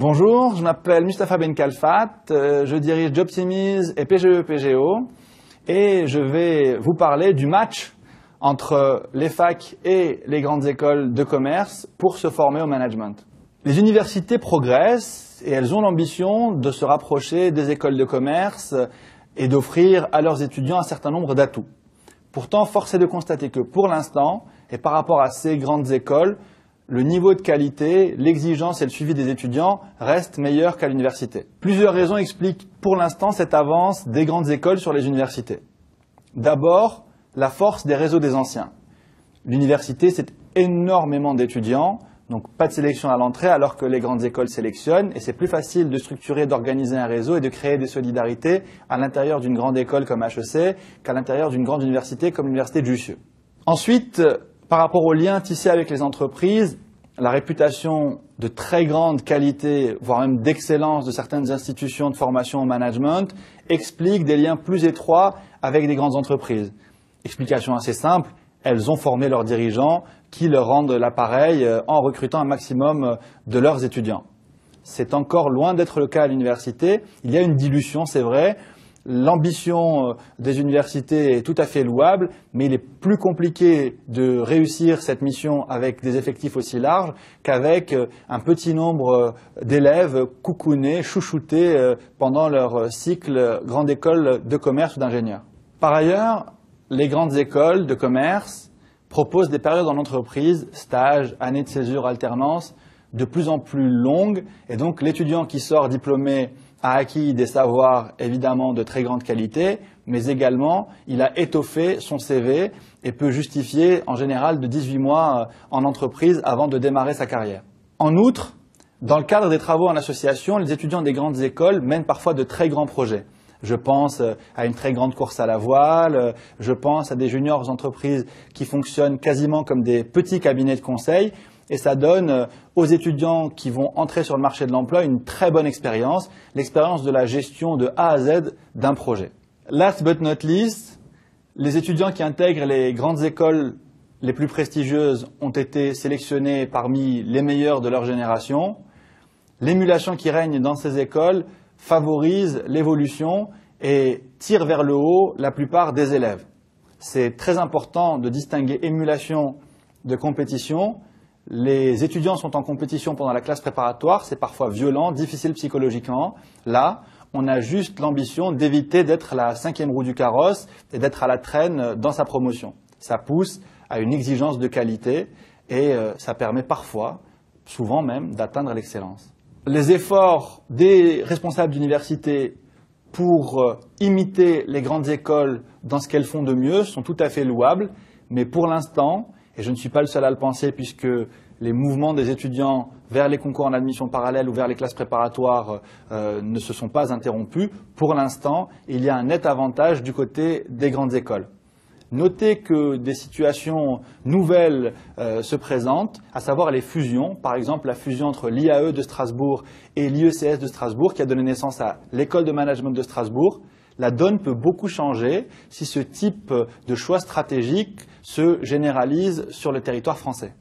Bonjour, je m'appelle Mustapha Ben Kalfat, je dirige Jobtimize et PGE-PGO et je vais vous parler du match entre les facs et les grandes écoles de commerce pour se former au management. Les universités progressent et elles ont l'ambition de se rapprocher des écoles de commerce et d'offrir à leurs étudiants un certain nombre d'atouts. Pourtant, force est de constater que pour l'instant, et par rapport à ces grandes écoles, le niveau de qualité, l'exigence et le suivi des étudiants restent meilleurs qu'à l'université. Plusieurs raisons expliquent pour l'instant cette avance des grandes écoles sur les universités. D'abord, la force des réseaux des anciens. L'université, c'est énormément d'étudiants, donc pas de sélection à l'entrée alors que les grandes écoles sélectionnent et c'est plus facile de structurer, d'organiser un réseau et de créer des solidarités à l'intérieur d'une grande école comme HEC qu'à l'intérieur d'une grande université comme l'université de Jussieu. Ensuite, par rapport aux liens tissés avec les entreprises, la réputation de très grande qualité, voire même d'excellence de certaines institutions de formation au management explique des liens plus étroits avec des grandes entreprises. Explication assez simple, elles ont formé leurs dirigeants qui leur rendent l'appareil en recrutant un maximum de leurs étudiants. C'est encore loin d'être le cas à l'université. Il y a une dilution, c'est vrai. L'ambition des universités est tout à fait louable, mais il est plus compliqué de réussir cette mission avec des effectifs aussi larges qu'avec un petit nombre d'élèves coucounés, chouchoutés pendant leur cycle grande école de commerce ou d'ingénieur. Par ailleurs, les grandes écoles de commerce proposent des périodes en entreprise, stages, années de césure, alternance, de plus en plus longues, et donc l'étudiant qui sort diplômé a acquis des savoirs évidemment de très grande qualité, mais également il a étoffé son CV et peut justifier en général de 18 mois en entreprise avant de démarrer sa carrière. En outre, dans le cadre des travaux en association, les étudiants des grandes écoles mènent parfois de très grands projets. Je pense à une très grande course à la voile, je pense à des juniors entreprises qui fonctionnent quasiment comme des petits cabinets de conseil. Et ça donne aux étudiants qui vont entrer sur le marché de l'emploi une très bonne expérience, l'expérience de la gestion de A à Z d'un projet. Last but not least, les étudiants qui intègrent les grandes écoles les plus prestigieuses ont été sélectionnés parmi les meilleurs de leur génération. L'émulation qui règne dans ces écoles favorise l'évolution et tire vers le haut la plupart des élèves. C'est très important de distinguer émulation de compétition. Les étudiants sont en compétition pendant la classe préparatoire, c'est parfois violent, difficile psychologiquement. Là, on a juste l'ambition d'éviter d'être la cinquième roue du carrosse et d'être à la traîne dans sa promotion. Ça pousse à une exigence de qualité et ça permet parfois, souvent même, d'atteindre l'excellence. Les efforts des responsables d'université pour imiter les grandes écoles dans ce qu'elles font de mieux sont tout à fait louables, mais pour l'instant, et je ne suis pas le seul à le penser puisque les mouvements des étudiants vers les concours en admission parallèle ou vers les classes préparatoires ne se sont pas interrompus. Pour l'instant, il y a un net avantage du côté des grandes écoles. Notez que des situations nouvelles se présentent, à savoir les fusions. Par exemple, la fusion entre l'IAE de Strasbourg et l'IECS de Strasbourg qui a donné naissance à l'école de management de Strasbourg. La donne peut beaucoup changer si ce type de choix stratégique se généralise sur le territoire français.